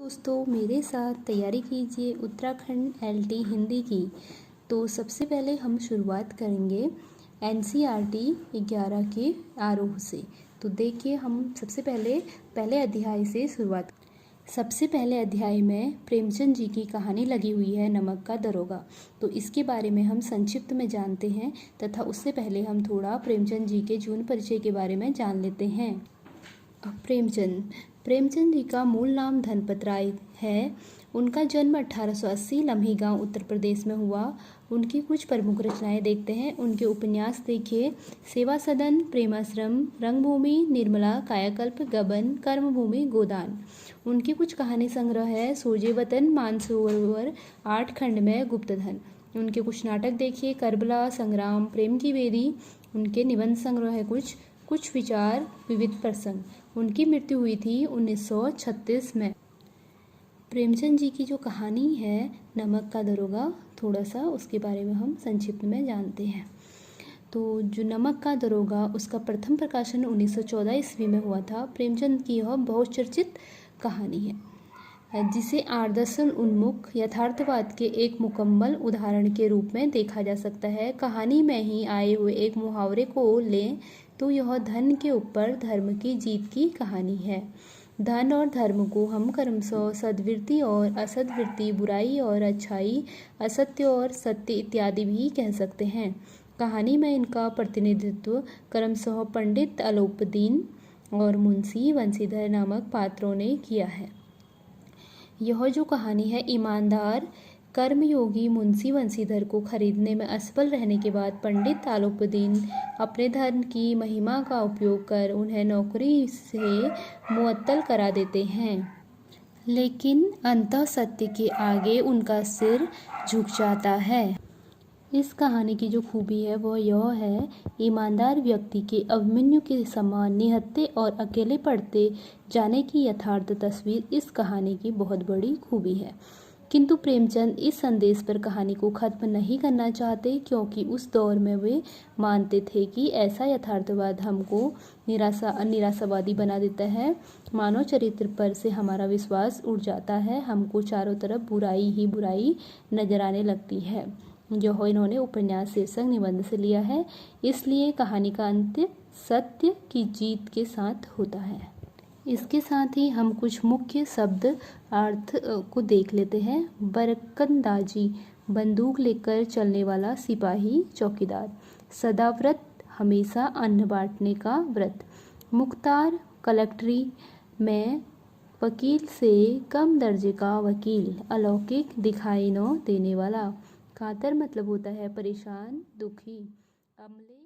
दोस्तों मेरे साथ तैयारी कीजिए उत्तराखंड एलटी हिंदी की। तो सबसे पहले हम शुरुआत करेंगे एनसीईआरटी 11 के आरोह से। तो देखिए हम सबसे पहले अध्याय से शुरुआत। सबसे पहले अध्याय में प्रेमचंद जी की कहानी लगी हुई है नमक का दरोगा। तो इसके बारे में हम संक्षिप्त में जानते हैं तथा उससे पहले हम थोड़ा प्रेमचंद जी के जीवन परिचय के बारे में जान लेते हैं। प्रेमचंद जी का मूल नाम धनपत राय है। उनका जन्म 1880 लम्ही गांव उत्तर प्रदेश में हुआ। उनकी कुछ प्रमुख रचनाएं देखते हैं। उनके उपन्यास देखिए, सेवा सदन, प्रेमाश्रम, रंगभूमि, निर्मला, कायाकल्प, गबन, कर्मभूमि, गोदान। उनके कुछ कहानी संग्रह है, सोजे वतन, मानसरोवर, 8 खंड में, गुप्तधन। उनके कुछ नाटक देखिए, करबला, संग्राम, प्रेम की बेदी। उनके निबंध संग्रह है कुछ विचार, विविध प्रसंग। उनकी मृत्यु हुई थी 1936 में। प्रेमचंद जी की जो कहानी है नमक का दरोगा, थोड़ा सा उसके बारे में हम संक्षिप्त में जानते हैं। तो जो नमक का दरोगा उसका प्रथम प्रकाशन 1914 ईस्वी में हुआ था। प्रेमचंद की यह बहुचर्चित कहानी है जिसे आदर्शन उन्मुख यथार्थवाद के एक मुकम्मल उदाहरण के रूप में देखा जा सकता है। कहानी में ही आए हुए एक मुहावरे को लें तो यह धन के ऊपर धर्म की जीत की कहानी है। धन और धर्म को हम क्रमशः सद्वृत्ति और असद्वृत्ति, बुराई और अच्छाई, असत्य और सत्य इत्यादि भी कह सकते हैं। कहानी में इनका प्रतिनिधित्व क्रमशः पंडित अलोपदीन और मुंशी बंशीधर नामक पात्रों ने किया है। यह जो कहानी है, ईमानदार कर्मयोगी मुंशी बंशीधर को खरीदने में असफल रहने के बाद पंडित आलोपदीन अपने धन की महिमा का उपयोग कर उन्हें नौकरी से मुअत्तल करा देते हैं। लेकिन अंततः सत्य के आगे उनका सिर झुक जाता है। इस कहानी की जो खूबी है वह यह है, ईमानदार व्यक्ति के अभिमन्यु के समान निहत्थे और अकेले पड़ते जाने की यथार्थ तस्वीर इस कहानी की बहुत बड़ी खूबी है। किंतु प्रेमचंद इस संदेश पर कहानी को खत्म नहीं करना चाहते, क्योंकि उस दौर में वे मानते थे कि ऐसा यथार्थवाद हमको निराशावादी बना देता है। मानव चरित्र पर से हमारा विश्वास उड़ जाता है। हमको चारों तरफ बुराई ही बुराई नजर आने लगती है। जो इन्होंने उपन्यास शीर्षक निबंध से लिया है। इसलिए कहानी का अंत सत्य की जीत के साथ होता है। इसके साथ ही हम कुछ मुख्य शब्द अर्थ को देख लेते हैं। बरकंदाजी, बंदूक लेकर चलने वाला सिपाही चौकीदार। सदाव्रत, हमेशा अन्न बांटने का व्रत। मुख्तार, कलेक्ट्री में वकील से कम दर्जे का वकील। अलौकिक, दिखाई न देने वाला। कातर मतलब होता है परेशान, दुखी। अमले